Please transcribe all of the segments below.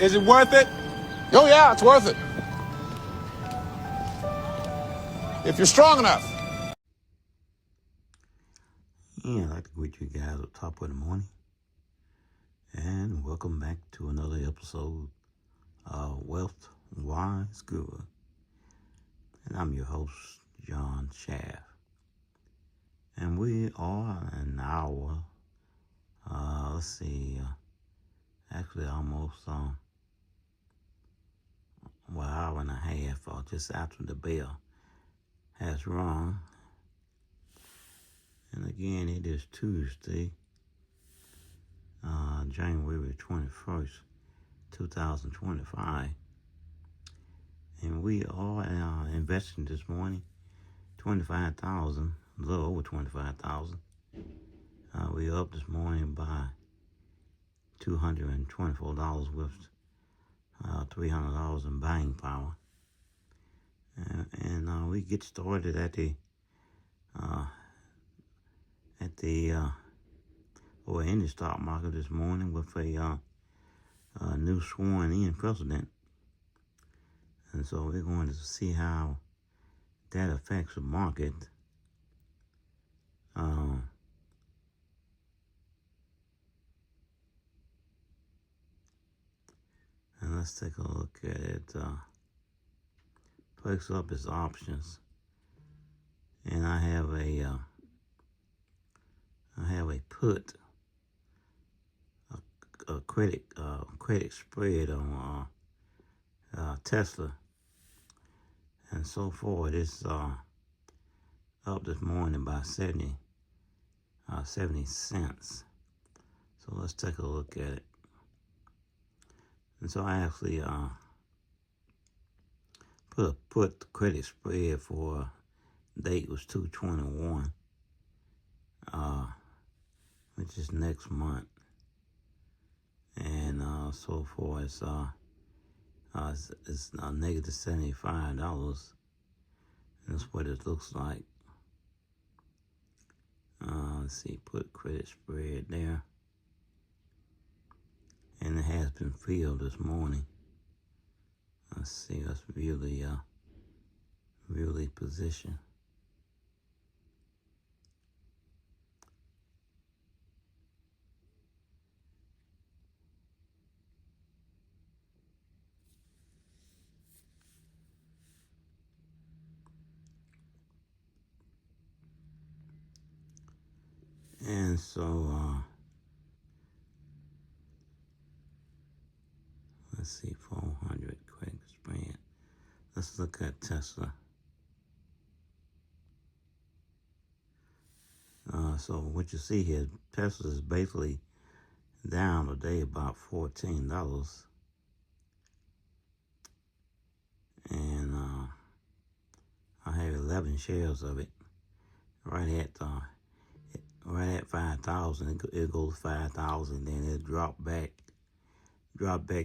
Is it worth it? Oh, yeah, it's worth it. If you're strong enough. Yeah, I'd like to greet you guys at the top of the morning. And welcome back to another episode of Wealth Wise Guru. And I'm your host, John Shaft. And we are an hour, actually almost, hour and a half, just after the bell has rung. And again, it is Tuesday, January 21st, 2025. And we are investing this morning $25,000, a little over $25,000. We up this morning by $224 with $300 in buying power. And we get started at the in the stock market this morning with a new sworn-in president. And so we're going to see how that affects the market. And let's take a look at it. Flex up its options. And I have a put, a credit spread on Tesla. And so far, it's up this morning by 70 cents. So let's take a look at it. And so I actually put the credit spread for date was 2/21, which is next month. And so far it's negative $75. That's what it looks like. Let's see, put credit spread there. And it has been filled this morning. Let's see, let's view the position. And so, let's see, 400 credit spread. Let's look at Tesla. So what you see here, Tesla is basically down today about $14. And I have 11 shares of it. Right at 5,000, it goes 5,000, then it drop back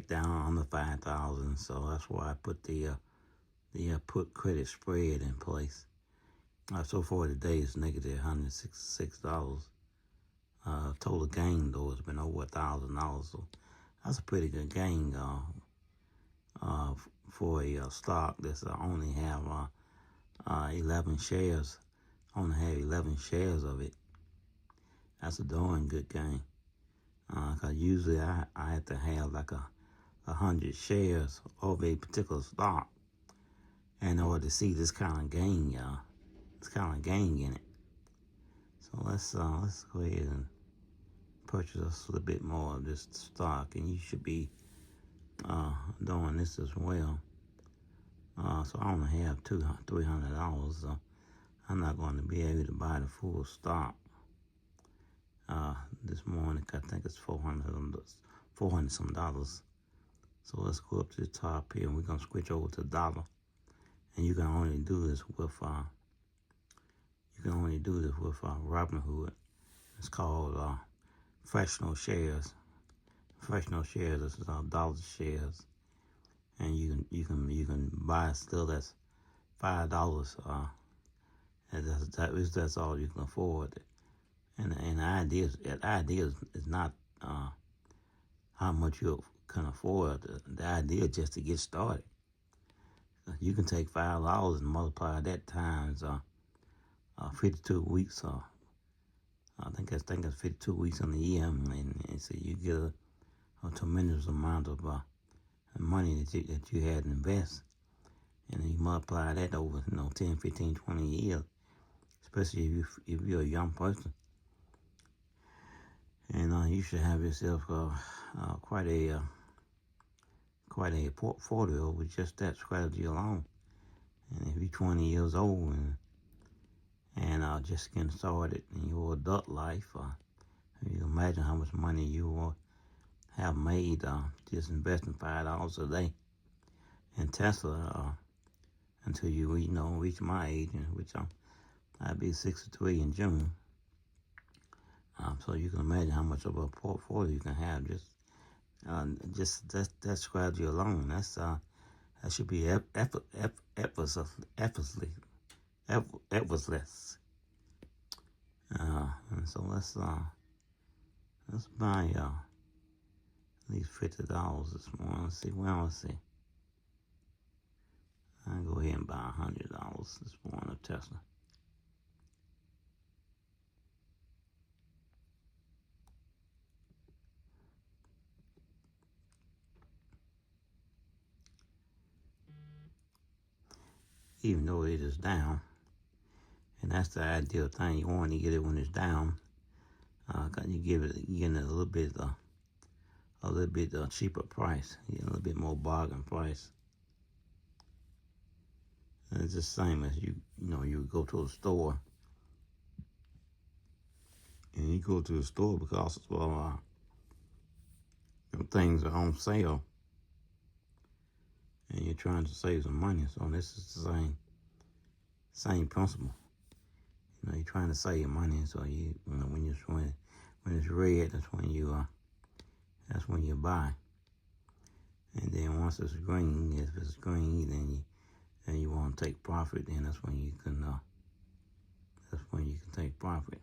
down under 5,000. So that's why I put the put credit spread in place. So far today it's negative $166. Total gain though has been over $1,000. So that's a pretty good gain for a stock that's only have 11 shares. Only have 11 shares of it. That's a darn good gain. Cause usually I have to have like 100 shares of a particular stock in order to see this kind of gain, this kind of gain in it. So let's go ahead and purchase a little bit more of this stock, and you should be doing this as well. So I only have $300. So I'm not going to be able to buy the full stock this morning. I think it's $400 some dollars. So let's go up to the top here, and we're gonna switch over to dollar. And you can only do this with Robinhood. It's called fractional shares. Fractional shares. This is dollar shares, and you can buy still that's $5. That's all you can afford. And the idea is not how much you can afford the idea just to get started. You can take $5 and multiply that times 52 weeks. I think it's 52 weeks in the year, and so you get a tremendous amount of money that you had to invest, and then you multiply that over 10, 15, 20 years, especially if you're a young person, and you should have yourself quite a portfolio with just that strategy alone. And if you're 20 years old and just getting started in your adult life, you can imagine how much money you will have made just investing $5 a day in Tesla until you reach my age, which I'll be 63 in June. So you can imagine how much of a portfolio you can have just that strategy alone. That should be effortless. And so let's buy at least $50 this morning. Let's see. I'll go ahead and buy $100 this morning of Tesla. Even though it is down, and that's the ideal thing. You want to get it when it's down. You getting it a little bit cheaper price, a little bit more bargain price. And it's the same as you go to a store, and you go to the store because things are on sale, and you're trying to save some money. So this is the same principle. You're trying to save money, so when it's red, that's when you buy. And then once it's green, if it's green, then you want to take profit. Then that's when you can take profit.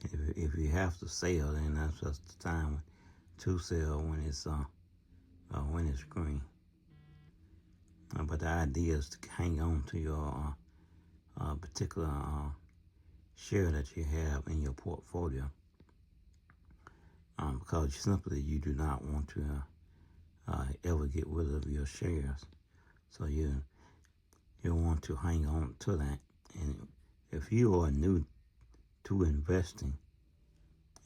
If you have to sell, then that's just the time to sell when it's green. But the idea is to hang on to your particular share that you have in your portfolio, because simply you do not want to ever get rid of your shares. So you want to hang on to that. And if you are new to investing,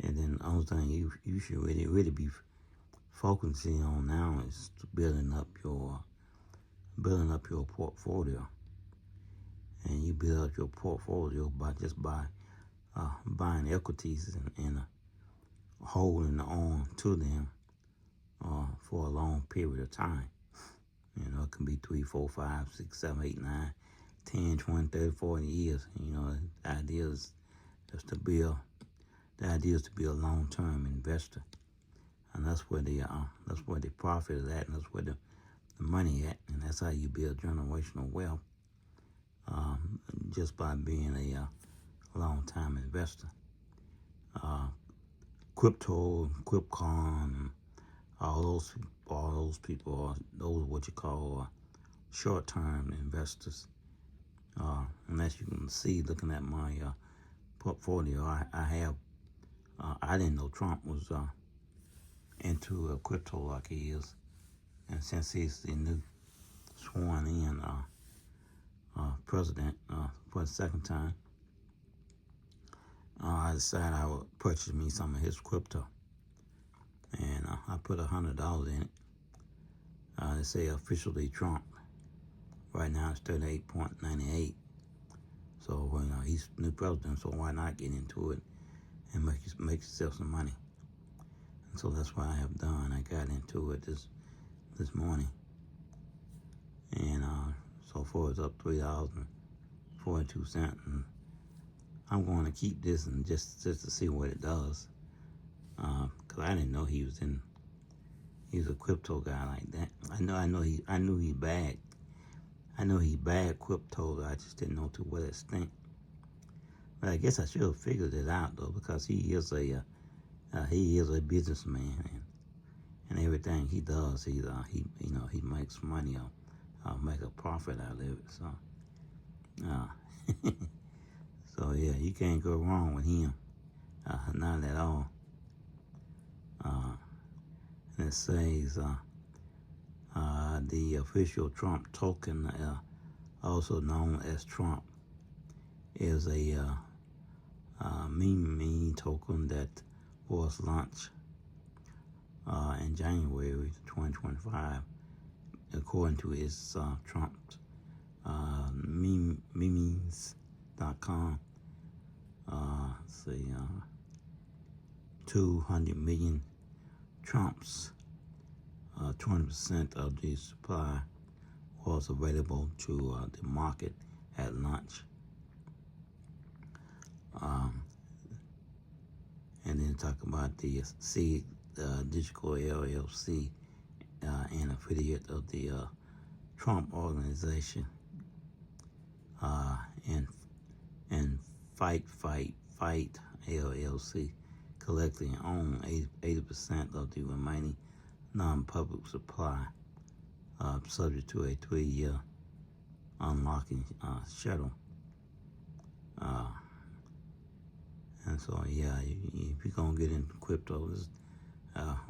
and then the only thing you should really be focusing on now is building up your portfolio. And you build up your portfolio by buying equities and holding on to them for a long period of time. It can be 3, 4, 5, 6, 7, 8, 9, 10, 20, 30, 40 years. The idea is to be a long-term investor, and that's where the profit is at, and that's where the money at, and that's how you build generational wealth, just by being a long-time investor. Crypto, Quipcon, and all those people are what you call short-term investors. And as you can see, looking at my portfolio, I didn't know Trump was into crypto like he is, and since he's the new sworn-in president for the second time, I decided I would purchase me some of his crypto, and I put $100 in it. They say officially Trump. Right now it's 38.98. So he's new president, so why not get into it and make yourself some money? And so that's what I have done. I got into it this morning, and so far it's up $3.42, and I'm going to keep this and just to see what it does, because I didn't know he's a crypto guy like that. I knew he bagged crypto. I just didn't know to what extent. But I guess I should have figured it out though, because he is a He is a businessman, and everything he does, he makes money, make a profit out of it. So, so yeah, you can't go wrong with him, not at all. And it says the official Trump token, also known as Trump, is a meme token that was launched in January 2025, according to its Trump's memes.com. Say 200 million Trumps, 20% of the supply was available to the market at launch. And then talk about the Digital LLC, an affiliate of the Trump organization, and Fight LLC collectively own 80% of the remaining non-public supply, subject to a 3-year unlocking schedule. And so, yeah, if you're gonna get into crypto,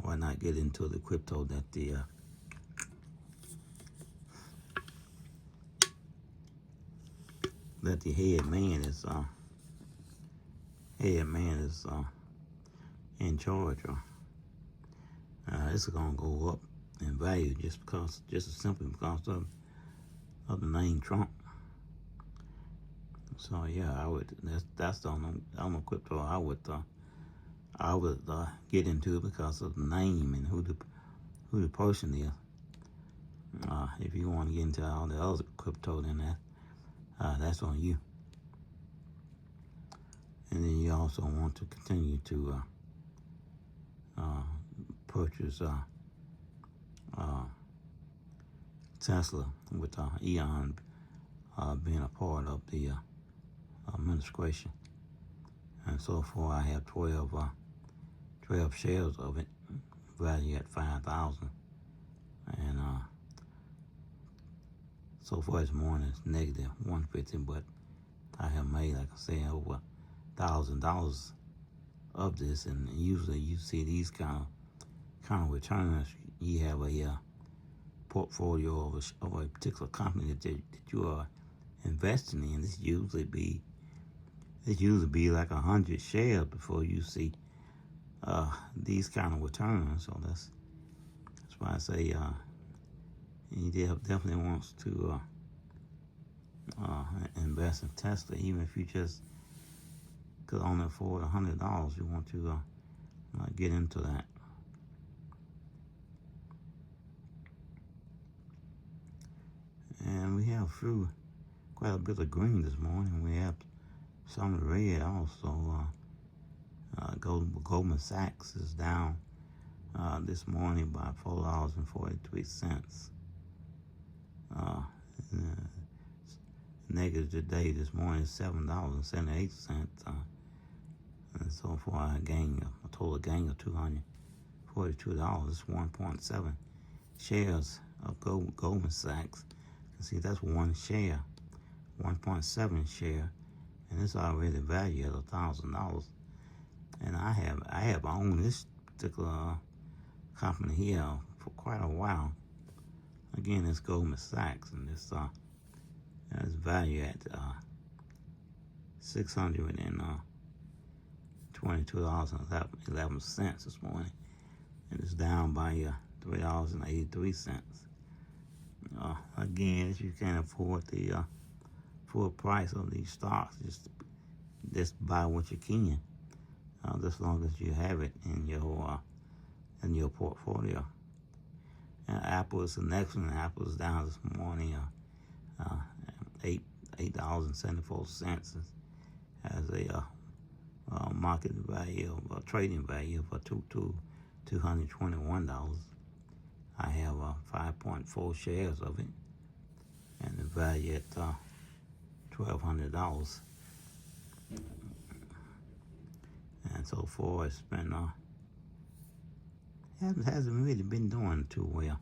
why not get into the crypto that the head man is in charge of? It's gonna go up in value just simply because of the name Trump. So yeah, that's the only crypto I would get into because of the name and who the person is. If you want to get into all the other crypto, then that's on you. And then you also want to continue to purchase Tesla, with Elon being a part of the administration. And so far, I have 12 shares of it, valued at $5,000. And so far this morning it's negative 150, but I have made, like I say, over $1,000 of this. And usually you see these kind of returns. You have a portfolio of a particular company that you are investing in. This usually be like 100 shares before you see these kind of returns. So that's why I say he definitely wants to invest in Tesla, even if you just could only afford $100. You want to get into that. And we have quite a bit of green this morning. We have some red also. Goldman Sachs is down this morning by $4.43. Negative today this morning is $7.78. And so far a total gain of $242. 1.7 shares of Goldman Sachs. You see, that's one share, 1.7 share, and it's already valued at $1,000. And I have owned this particular company here for quite a while. Again, it's Goldman Sachs, and it's valued at $622.11 this morning, and it's down by $3.83. Again, if you can't afford the full price of these stocks, just buy what you can, as long as you have it in your portfolio. And Apple is the next one. Apple is down this morning, $8.74 as a market value, trading value for $221. I have 5.4 shares of it, and the value at $1,200. And so far, it's been hasn't really been doing too well.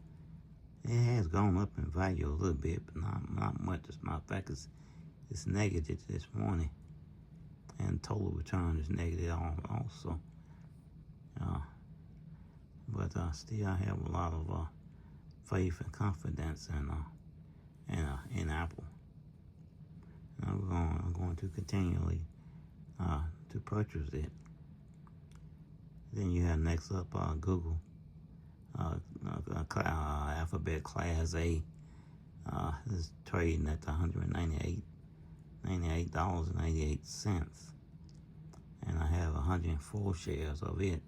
It has gone up in value a little bit, but not much. As a matter of fact, it's negative this morning, and total return is negative also. But still, I have a lot of faith and confidence in Apple. And I'm going to continually to purchase it. Then you have next up Google, Alphabet Class A. Is trading at $198.88, and I have 104 shares of it,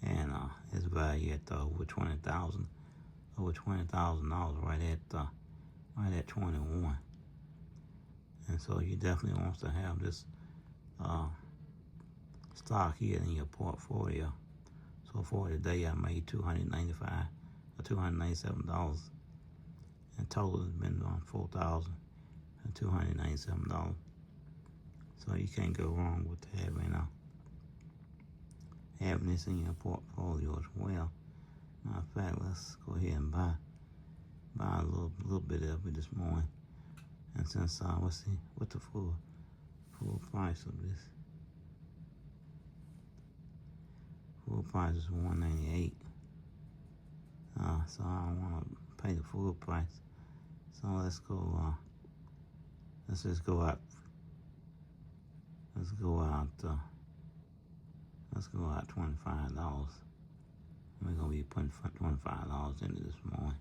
and it's valued at over $20,000, right at 21. And so you definitely want to have this stock here in your portfolio. So for today, I made $297, and total has been on $4,297. So you can't go wrong with having this in your portfolio as well. Matter of fact, let's go ahead and buy a little bit of it this morning. And since let's see what the full price of this. Full price is $198. So I don't want to pay the full price. So let's go. Let's just go out. Let's go out $25. We're gonna be putting $25 into this morning.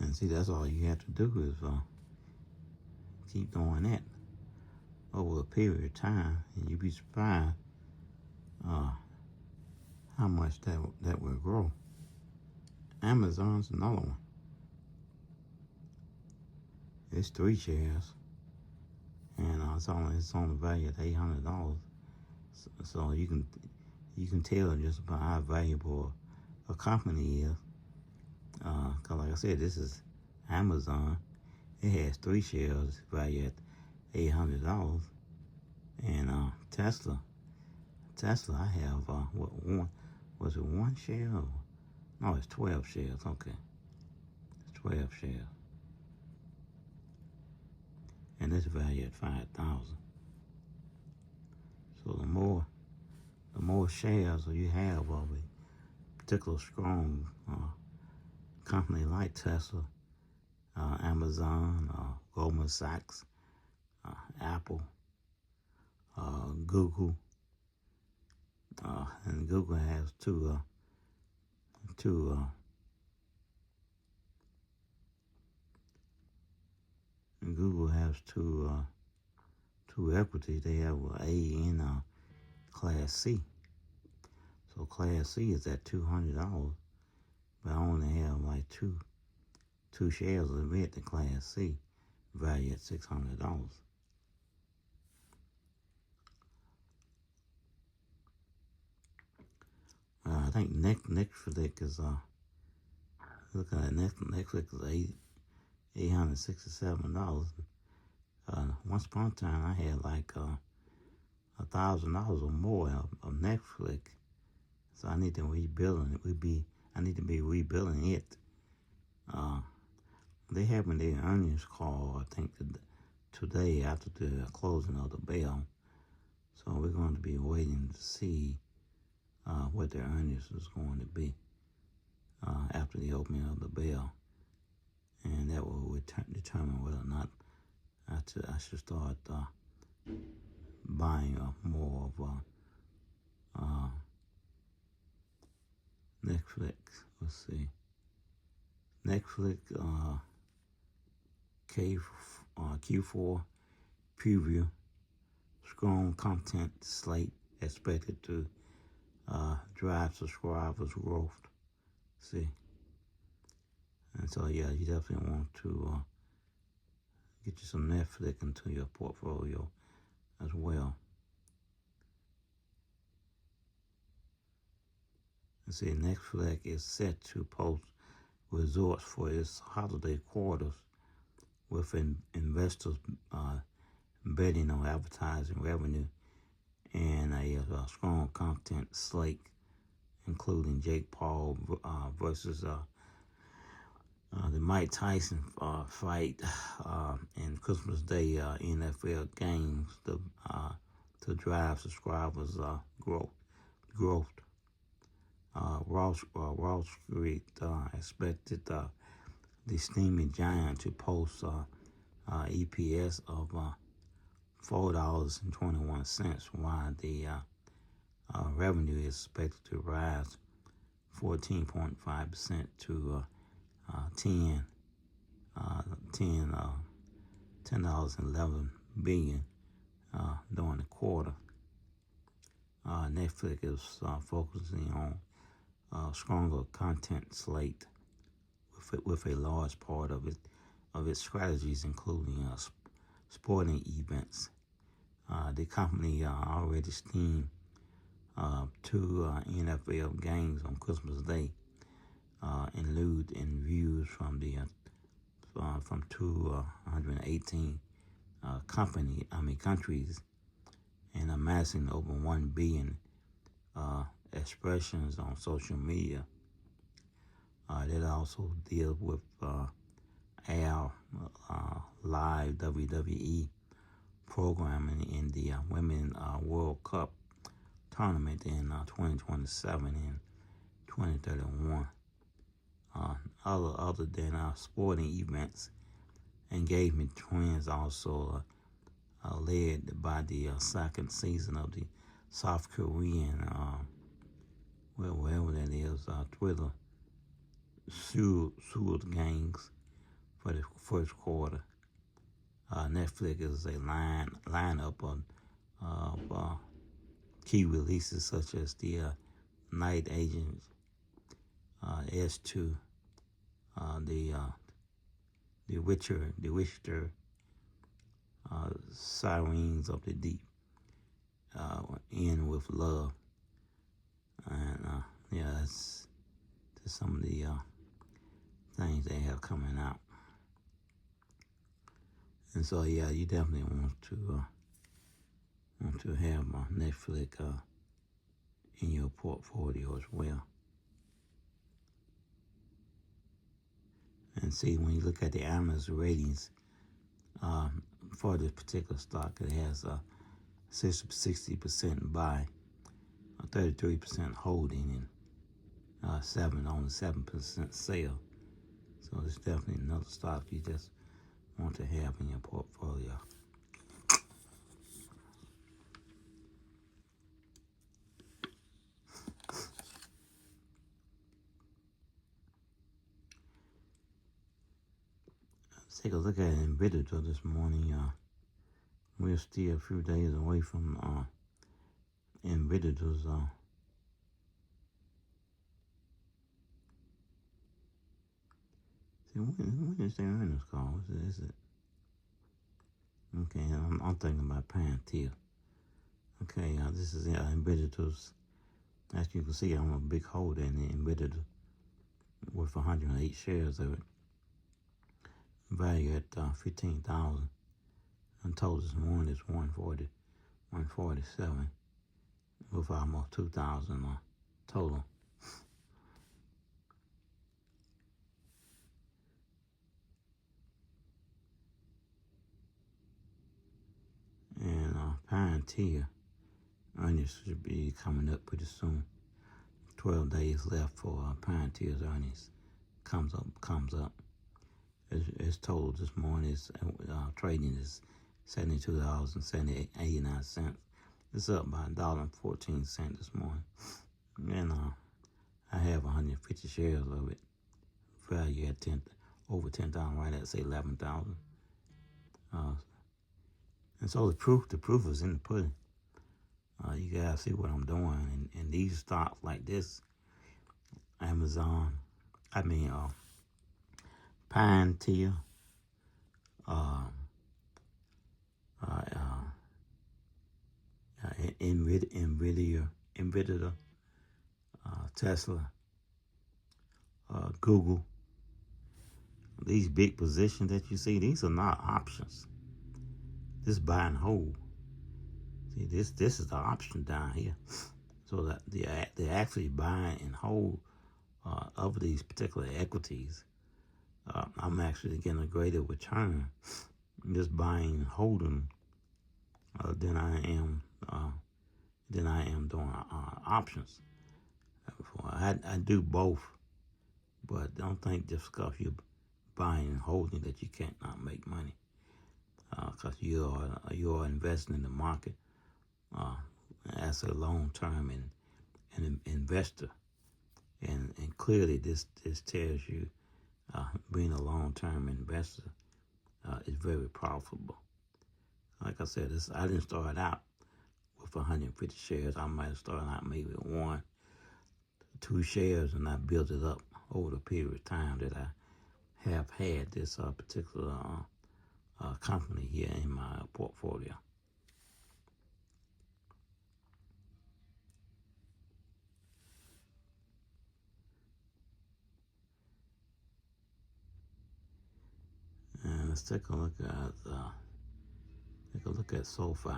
And see, that's all you have to do is keep doing that over a period of time, and you'd be surprised how much that will grow. Amazon's another one. It's 3 shares, and it's only valued at $800. So you can tell just about how valuable a company is. Cause like I said, this is Amazon. It has 3 shares valued at $800, and Tesla, I have one? Was it 1 share? No, it's 12 shares. Okay, it's 12 shares, and it's valued at $5,000. So the more shares you have of a particular strong company like Tesla, Amazon, Goldman Sachs, Apple, Google, and Google has two equities. They have A in Class C. So Class C is at $200, but I only have like two shares of it in Class C, valued at $600. I think Netflix is look at Netflix is $867. Once upon a time, I had like $1,000 or more of Netflix, so I need to rebuild it. I need to be rebuilding it. They having their earnings call, I think, today after the closing of the bell. So we're going to be waiting to see what their earnings is going to be after the opening of the bell, and that will determine whether or not I should start buying more of Netflix. Let's see. Netflix Q4 preview. Strong content slate expected to drive subscribers growth. See. And so, yeah, you definitely want to get you some Netflix into your portfolio as well. And see, Netflix is set to post results for its holiday quarters, with investors betting on advertising revenue, and a strong content slate, including Jake Paul versus the Mike Tyson fight and Christmas Day NFL games to drive subscribers growth. Wall Street expected the steaming giant to post EPS of $4.21, while the revenue is expected to rise 14.5% to $10.11 billion during the quarter. Netflix is focusing on stronger content slate with a large part of its strategies, including sporting events. The company already steamed 2 NFL games on Christmas Day, in views from 218 countries, and amassing over 1 billion expressions on social media. That also deals with our live WWE programming in the Women's World Cup tournament in 2027 and 2031. Other than sporting events, engagement trends also led by the second season of the South Korean, wherever that is, Twitter Sued Games for the first quarter. Netflix is a lineup of key releases such as the Night Agent, S2, the Witcher, Sirens of the Deep, End with Love, and that's some of the things they have coming out. And so you definitely want to have Netflix in your portfolio as well. And see, when you look at the analyst ratings for this particular stock, it has 60% buy, 33% holding, and only 7% sell. So it's definitely another stock you just want to have in your portfolio. Let's take a look at Nvidia this morning. We're still a few days away from Nvidia's when is their earnings call? Is it? Okay, I'm thinking about Palantir. Okay, this is Nvidia's. As you can see, I'm a big holder in Nvidia with 108 shares of it. Value at $15,000. And total this morning is 147, with almost 2,000 total. And Palantir earnings should be coming up pretty soon. 12 days left for Palantir's earnings. Comes up. Its total this morning is trading is $72.89. It's up by $1.14 this morning. And I have 150 shares of it. Value at over 10,000, right at say 11,000. And so the proof is in the pudding. You guys see what I'm doing, and these stocks like this, Amazon, Palantir, Nvidia, Tesla, Google. These big positions that you see, these are not options. this buy and hold. See, this is the option down here. So that they're actually buying and hold of these particular equities. I'm actually getting a greater return just buying and holding than I am doing options. I do both, but don't think just because you're buying and holding that you can't not make money. Because you are investing in the market as a long-term and investor, and clearly this tells you being a long-term investor is very profitable. Like I said, I didn't start out with 150 shares. I might have started out maybe with 1, 2 shares, and I built it up over the period of time that I have had this particular company here in my portfolio. And let's take a look at SoFi.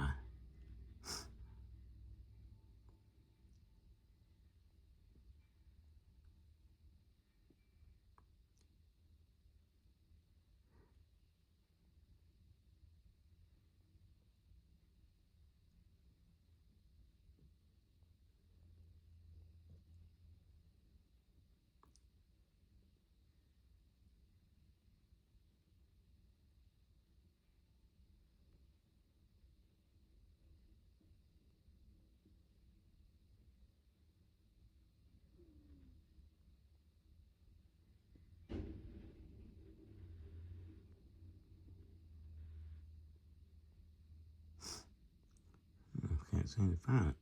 Can't seem to find it.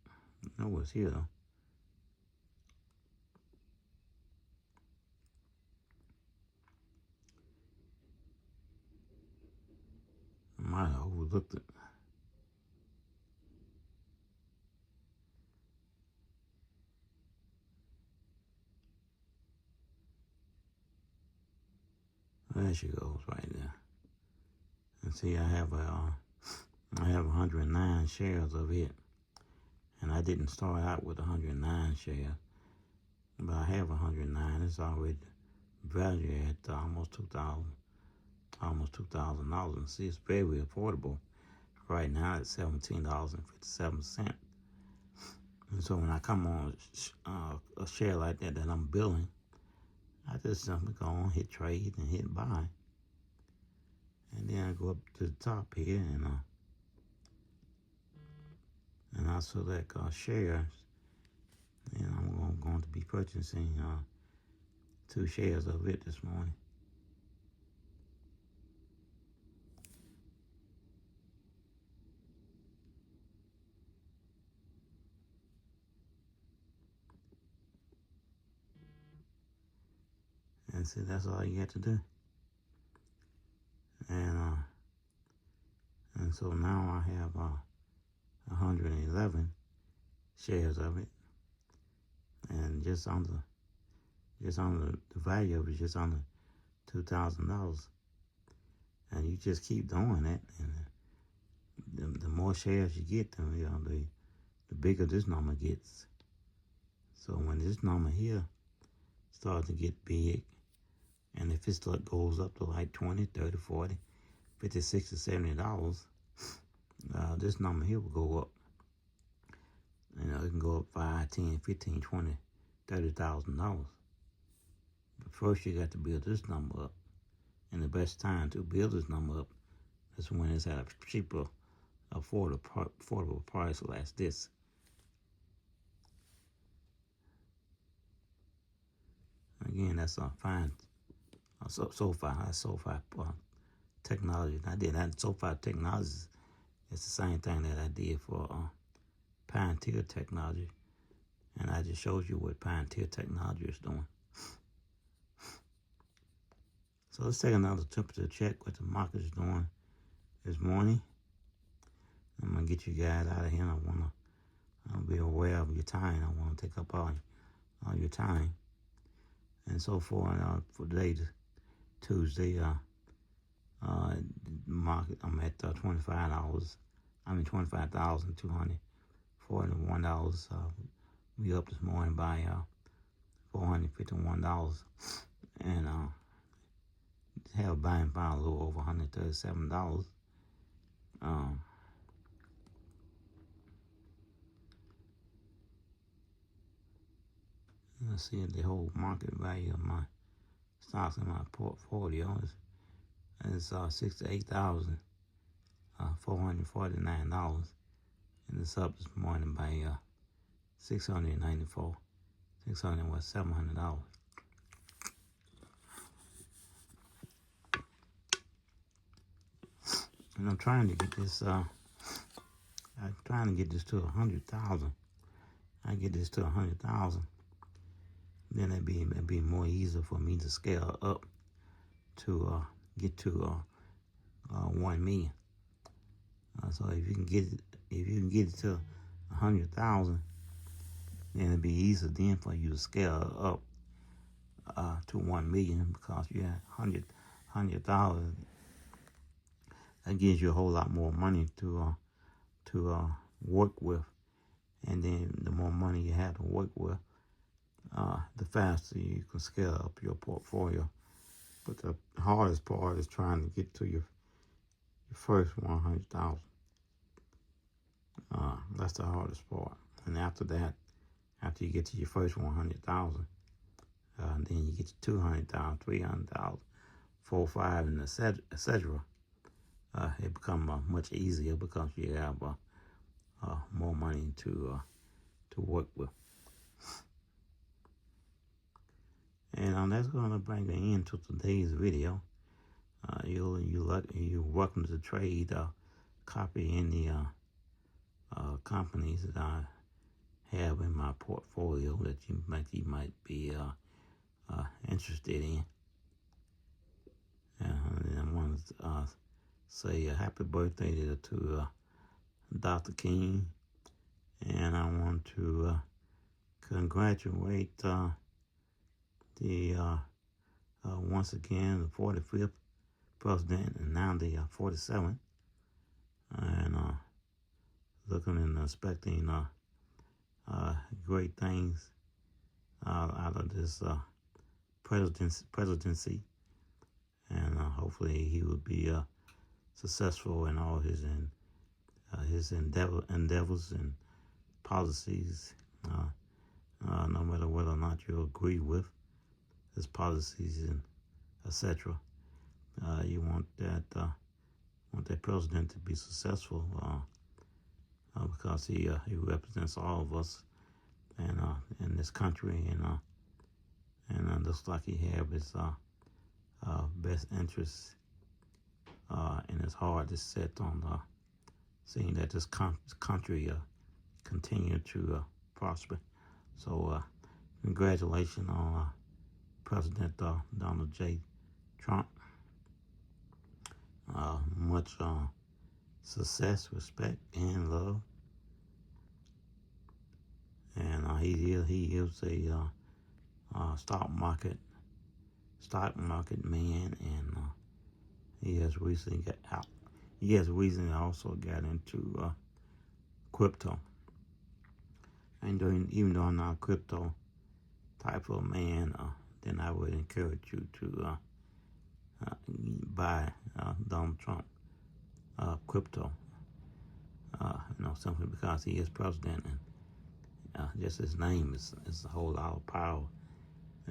I know it's here though. I might have overlooked it. There she goes, right there. And see, I have 109 shares of it, and I didn't start out with 109 shares, but I have 109. It's already valued at almost $2,000. And see, it's very affordable. Right now, it's $17.57. And so when I come on a share like that I'm building, I just simply go on, hit trade, and hit buy. And then I go up to the top here, and I select shares. And I'm going to be purchasing 2 shares of it this morning. And see, that's all you got to do. And so now I have 111 shares of it, and just under the value of it, just under $2,000. And you just keep doing that, and the more shares you get, the bigger this number gets. So when this number here starts to get big, and if it goes up to like 20, 30, 40, 50, 60, $70, this number here will go up. It can go up 5, 10, 15, 20, $30,000. But first you got to build this number up. And the best time to build this number up is when it's at a cheaper, affordable price like this. Again, that's fine. SoFi. That's SoFi technology. I did that. SoFi Technologies. It's the same thing that I did for Palantir Technology. And I just showed you what Palantir Technology is doing. So let's take another temperature check what the market is doing this morning. I'm going to get you guys out of here. I want to be aware of your time. I want to take up all your time. And so for today, Tuesday, market. I'm at $25. $25,241. We up this morning by $451, and have a buying power a little over $137. Let's see the whole market value of my stocks in my portfolio is $68,449, and it's up this morning by $694, $700. And I'm trying to get this. I'm trying to get this to 100,000. I get this to 100,000, then it'd be more easier for me to scale up to get to 1 million. So if you can get it to 100,000, then it'd be easier then for you to scale up to 1 million, because you have 100,000. That gives you a whole lot more money to work with, and then the more money you have to work with, the faster you can scale up your portfolio. But the hardest part is trying to get to your first 100,000. That's the hardest part. And after that, after you get to your first 100,000, then you get to 200,000, 300,000, 4, 5, and etc. It becomes much easier because you have more money to work with. And that's going to bring an end to today's video. You're welcome to trade copy any companies that I have in my portfolio that you might be interested in. And I want to say a happy birthday to Dr. King, and I want to congratulate the once again the 45th president, and now the 47th, and looking and expecting great things out of this presidency, and hopefully he will be successful in all his endeavors and policies, no matter whether or not you agree with his policies and etc. You want that president to be successful, because he represents all of us and in this country, and looks like he have his best interests in his heart is set on seeing that this country continue to prosper. So congratulations on President Donald J. Trump. Much success, respect, and love. And he is a stock market man, and he has recently also got into crypto. And even though I'm not a crypto type of man, then I would encourage you to buy Donald Trump crypto. Simply because he is president, and just his name is a whole lot of power.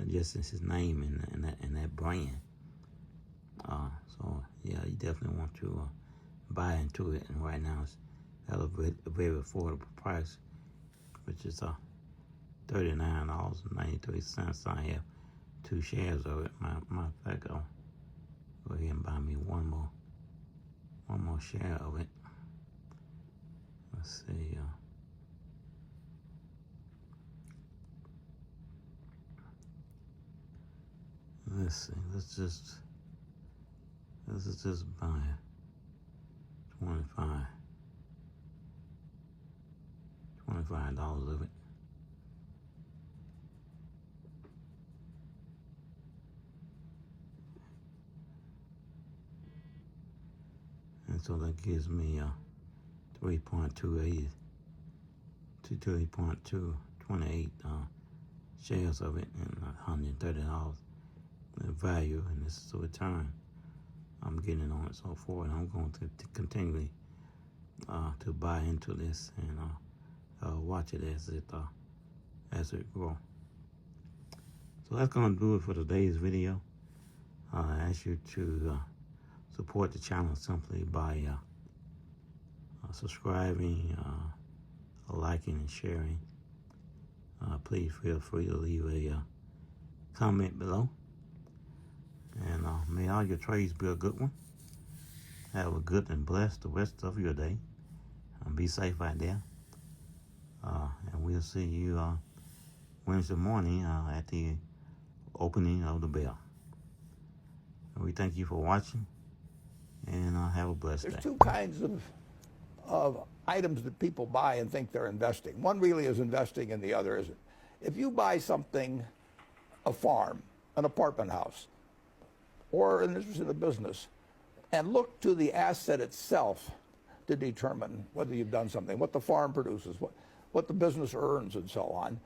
Just his name and that brand. So yeah, you definitely want to buy into it. And right now it's at a very affordable price, which is $39.93. I have 2 shares of it. Matter of fact, I'll go ahead and buy me one more share of it. Let's see. Let's see. Let's just buy $25 of it. And so that gives me 3.28 to 3.228 shares of it, and $130 value, and this is the return I'm getting on it so far. And I'm going to continually to buy into this and watch it as it grows. So that's going to do it for today's video. I ask you to support the channel simply by subscribing, liking, and sharing. Please feel free to leave a comment below. And may all your trades be a good one. Have a good and blessed the rest of your day. Be safe out there. And we'll see you Wednesday morning at the opening of the bell. And we thank you for watching, and have a blessed day. There's two kinds of items that people buy and think they're investing. One really is investing and the other isn't. If you buy something, a farm, an apartment house, or an interest in a business, and look to the asset itself to determine whether you've done something, what the farm produces, what the business earns, and so on,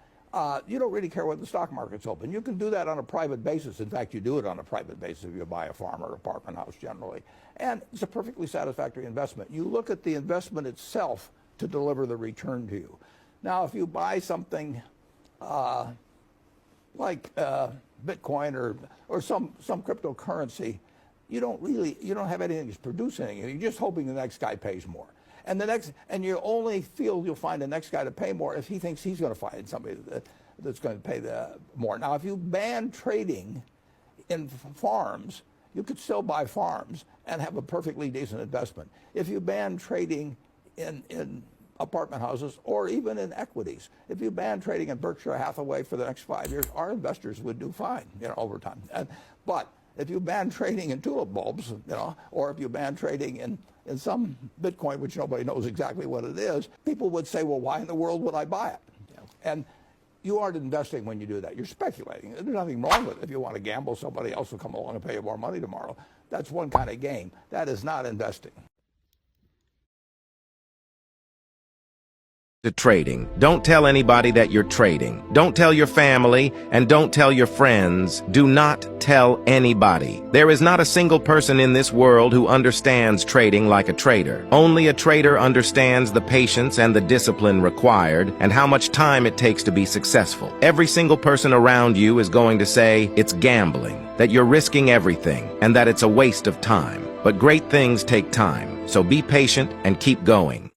you don't really care whether the stock market's open. You can do that on a private basis. In fact, you do it on a private basis if you buy a farm or apartment house generally. And it's a perfectly satisfactory investment. You look at the investment itself to deliver the return to you. Now, if you buy something like Bitcoin or some cryptocurrency, you don't have anything that's producing anything. You're just hoping the next guy pays more. And you only feel you'll find the next guy to pay more if he thinks he's going to find somebody that's going to pay more. Now, if you ban trading in farms, you could still buy farms and have a perfectly decent investment. If you ban trading in apartment houses or even in equities, if you ban trading in Berkshire Hathaway for the next 5 years, our investors would do fine, over time. But if you ban trading in tulip bulbs, or if you ban trading in some Bitcoin, which nobody knows exactly what it is, people would say, well, why in the world would I buy it? And you aren't investing when you do that. You're speculating. There's nothing wrong with it. If you want to gamble, somebody else will come along and pay you more money tomorrow. That's one kind of game. That is not investing. To trading. Don't tell anybody that you're trading. Don't tell your family, and don't tell your friends. Do not tell anybody. There is not a single person in this world who understands trading like a trader. Only a trader understands the patience and the discipline required and how much time it takes to be successful. Every single person around you is going to say it's gambling, that you're risking everything, and that it's a waste of time. But great things take time, so be patient and keep going.